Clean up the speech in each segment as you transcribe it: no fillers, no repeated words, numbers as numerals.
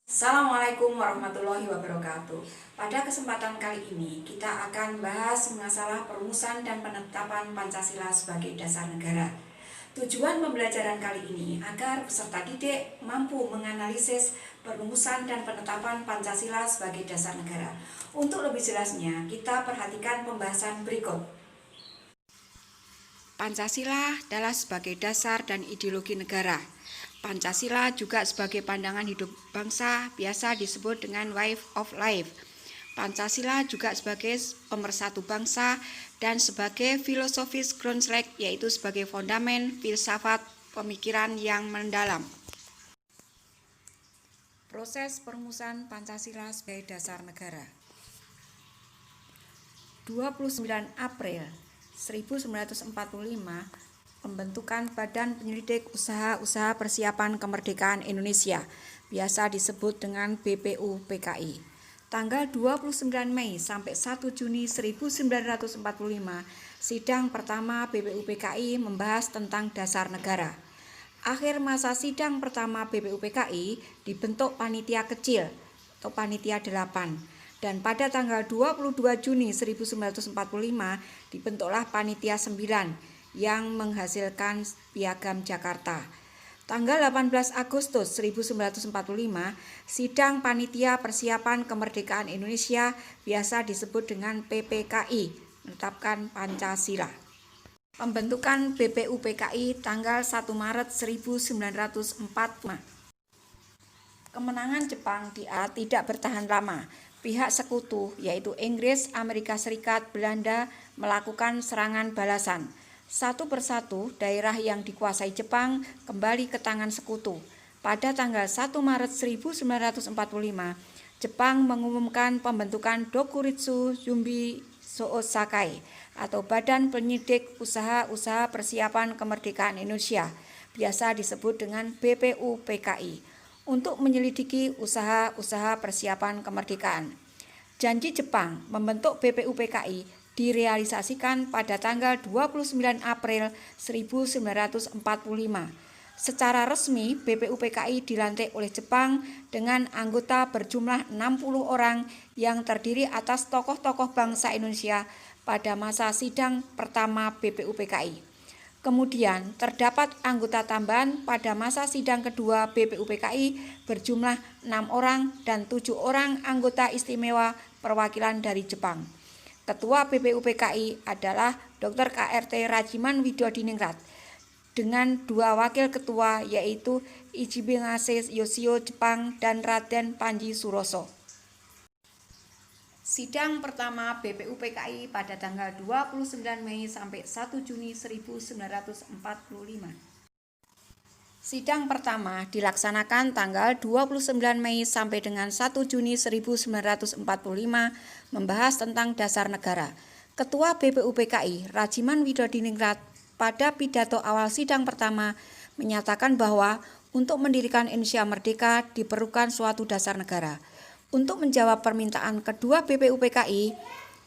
Assalamualaikum warahmatullahi wabarakatuh. Pada kesempatan kali ini kita akan bahas masalah perumusan dan penetapan Pancasila sebagai dasar negara. Tujuan pembelajaran kali ini agar peserta didik mampu menganalisis perumusan dan penetapan Pancasila sebagai dasar negara. Untuk lebih jelasnya, kita perhatikan pembahasan berikut. Pancasila adalah sebagai dasar dan ideologi negara. Pancasila juga sebagai pandangan hidup bangsa, biasa disebut dengan way of life. Pancasila juga sebagai pemersatu bangsa dan sebagai filosofis Grundslag, yaitu sebagai fondamen filsafat pemikiran yang mendalam. Proses perumusan Pancasila sebagai dasar negara. 29 April 1945 pembentukan Badan Penyelidik Usaha-Usaha Persiapan Kemerdekaan Indonesia, biasa disebut dengan BPUPKI. Tanggal 29 Mei sampai 1 Juni 1945, sidang pertama BPUPKI membahas tentang dasar negara. Akhir masa sidang pertama BPUPKI dibentuk panitia kecil atau panitia 8. Dan pada tanggal 22 Juni 1945 dibentuklah panitia 9 yang menghasilkan Piagam Jakarta. Tanggal 18 Agustus 1945, sidang Panitia Persiapan Kemerdekaan Indonesia, biasa disebut dengan PPKI, menetapkan Pancasila. Pembentukan BPUPKI tanggal 1 Maret 1945. Kemenangan Jepang tidak bertahan lama. Pihak sekutu, yaitu Inggris, Amerika Serikat, Belanda, melakukan serangan balasan. Satu persatu daerah yang dikuasai Jepang kembali ke tangan sekutu. Pada tanggal 1 Maret 1945, Jepang mengumumkan pembentukan Dokuritsu Jumbi Soosakai atau Badan Penyidik Usaha-Usaha Persiapan Kemerdekaan Indonesia, biasa disebut dengan BPUPKI, untuk menyelidiki usaha-usaha persiapan kemerdekaan. Janji Jepang membentuk BPUPKI direalisasikan pada tanggal 29 April 1945. Secara resmi, BPUPKI dilantik oleh Jepang dengan anggota berjumlah 60 orang yang terdiri atas tokoh-tokoh bangsa Indonesia pada masa sidang pertama BPUPKI. Kemudian terdapat anggota tambahan pada masa sidang kedua BPUPKI berjumlah 6 orang dan 7 orang anggota istimewa perwakilan dari Jepang. Ketua BPUPKI adalah Dr. KRT Rajiman Widodiningrat dengan 2 wakil ketua, yaitu Ichibingase Yoshio Jepang dan Raden Panji Suroso. Sidang pertama BPUPKI pada tanggal 29 Mei sampai 1 Juni 1945. Sidang pertama dilaksanakan tanggal 29 Mei sampai dengan 1 Juni 1945, membahas tentang dasar negara. Ketua BPUPKI Rajiman Widodiningrat pada pidato awal sidang pertama menyatakan bahwa untuk mendirikan Indonesia merdeka diperlukan suatu dasar negara. Untuk menjawab permintaan kedua BPUPKI,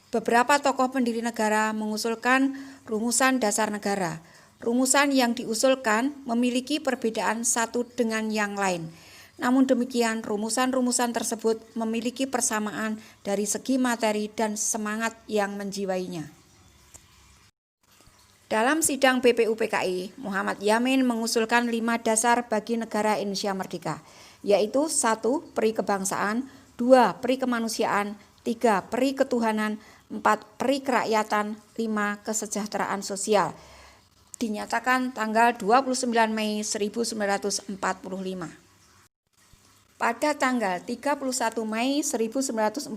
beberapa tokoh pendiri negara mengusulkan rumusan dasar negara. Rumusan yang diusulkan memiliki perbedaan satu dengan yang lain. Namun demikian, rumusan-rumusan tersebut memiliki persamaan dari segi materi dan semangat yang menjiwainya. Dalam sidang BPUPKI, Muhammad Yamin mengusulkan 5 dasar bagi negara Indonesia merdeka, yaitu 1. Peri kebangsaan, 2. Peri kemanusiaan, 3. Peri ketuhanan, 4. Peri kerakyatan, 5. Kesejahteraan sosial. Dinyatakan tanggal 29 Mei 1945. Pada tanggal 31 Mei 1945,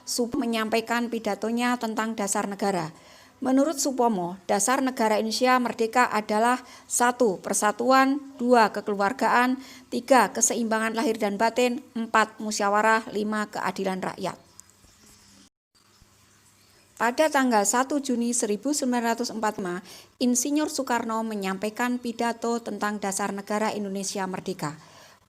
Supomo menyampaikan pidatonya tentang dasar negara. Menurut Supomo, dasar negara Indonesia merdeka adalah 1. Persatuan, 2. Kekeluargaan, 3. Keseimbangan lahir dan batin, 4. Musyawarah, 5. Keadilan rakyat. Pada tanggal 1 Juni 1945, Insinyur Soekarno menyampaikan pidato tentang dasar negara Indonesia merdeka.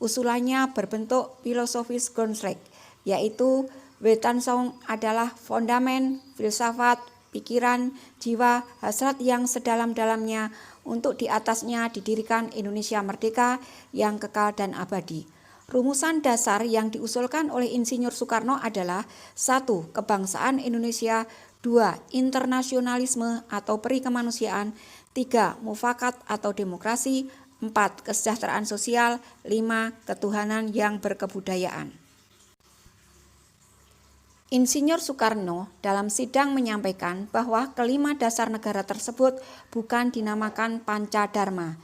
Usulannya berbentuk filosofis Grundslag, yaitu Wetansong adalah fondamen, filsafat, pikiran, jiwa, hasrat yang sedalam-dalamnya untuk di atasnya didirikan Indonesia merdeka yang kekal dan abadi. Rumusan dasar yang diusulkan oleh Insinyur Soekarno adalah 1. Kebangsaan Indonesia, 2. Internasionalisme atau peri kemanusiaan, 3. Mufakat atau demokrasi, 4. Kesejahteraan sosial, 5. Ketuhanan yang berkebudayaan. Insinyur Soekarno dalam sidang menyampaikan bahwa kelima dasar negara tersebut bukan dinamakan Pancadharma.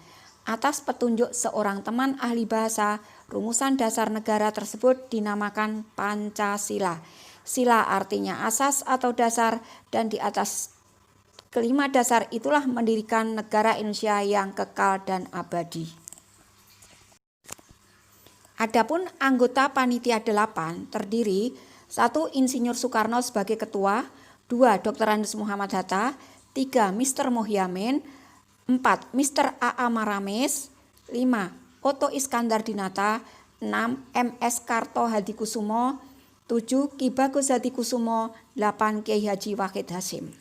Atas petunjuk seorang teman ahli bahasa, rumusan dasar negara tersebut dinamakan Pancasila. Sila artinya asas atau dasar, dan di atas kelima dasar itulah mendirikan negara Indonesia yang kekal dan abadi. Adapun anggota Panitia 8 terdiri 1. Insinyur Soekarno sebagai ketua, 2. Dr. Andes Muhammad Hatta, 3. Mr. Mohyamin, 4. Mr. A.A. Maramis, 5. Otto Iskandar Dinata, 6. M.S. Karto Hadikusumo, 7. Ki Bagus Hadikusumo, 8. Kiai Haji Wahid Hasyim.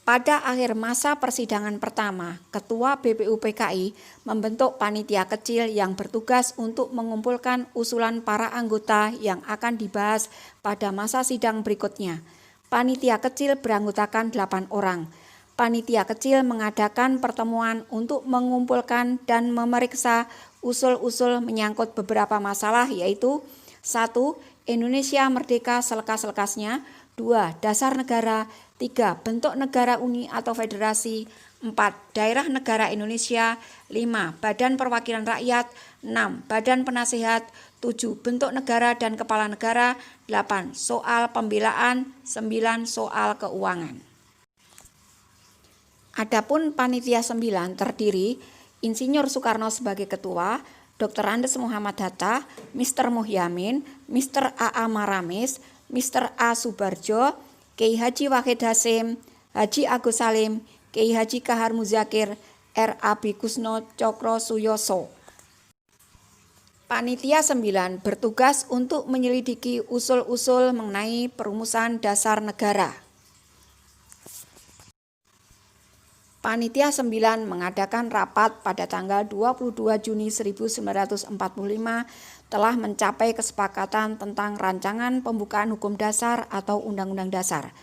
Pada akhir masa persidangan pertama, Ketua BPUPKI membentuk panitia kecil yang bertugas untuk mengumpulkan usulan para anggota yang akan dibahas pada masa sidang berikutnya. Panitia kecil beranggotakan 8 orang. Panitia kecil mengadakan pertemuan untuk mengumpulkan dan memeriksa usul-usul menyangkut beberapa masalah, yaitu 1. Indonesia merdeka selekas-lekasnya, 2. Dasar negara, 3. Bentuk negara uni atau federasi, 4. Daerah negara Indonesia, 5. Badan perwakilan rakyat, 6. Badan penasehat, 7. Bentuk negara dan kepala negara, 8. Soal pembelaan, 9. Soal keuangan. Adapun Panitia 9 terdiri Insinyur Soekarno sebagai ketua, Dr. Andes Muhammad Hatta, Mr. Mohyamin, Mr. A.A. Maramis, Mr. A. Subarjo, Kiai Haji Wahid Hasyim, Haji Agus Salim, Kiai Haji Kahar Muzakir, R.A. Kusno Cokro Suyoso. Panitia 9 bertugas untuk menyelidiki usul-usul mengenai perumusan dasar negara. Panitia 9 mengadakan rapat pada tanggal 22 Juni 1945 telah mencapai kesepakatan tentang rancangan pembukaan hukum dasar atau Undang-Undang Dasar.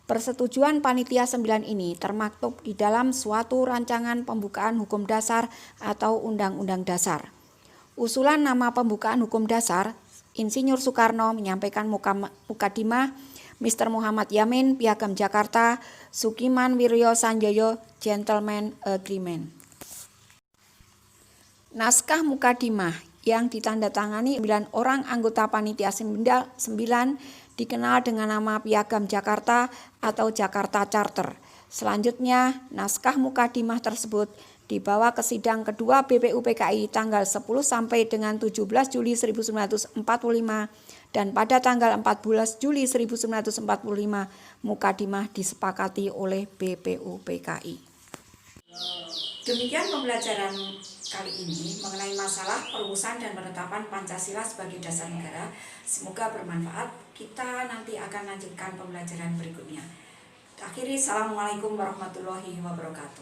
Persetujuan Panitia 9 ini termaktub di dalam suatu rancangan pembukaan hukum dasar atau Undang-Undang Dasar. Usulan nama pembukaan hukum dasar, Insinyur Soekarno menyampaikan mukadimah, Mr. Muhammad Yamin, Piagam Jakarta, Sukiman Wiryo Sanjoyo, Gentleman Agreement. Naskah mukadimah yang ditandatangani 9 orang anggota Panitia 9 dikenal dengan nama Piagam Jakarta atau Jakarta Charter. Selanjutnya, naskah mukadimah tersebut dibawa ke sidang kedua BPUPKI tanggal 10 sampai dengan 17 Juli 1945 dan pada tanggal 14 Juli 1945 mukadimah disepakati oleh BPUPKI. Demikian pembelajaran kali ini mengenai masalah perumusan dan penetapan Pancasila sebagai dasar negara. Semoga bermanfaat. Kita nanti akan lanjutkan pembelajaran berikutnya. Akhiri, Assalamualaikum warahmatullahi wabarakatuh.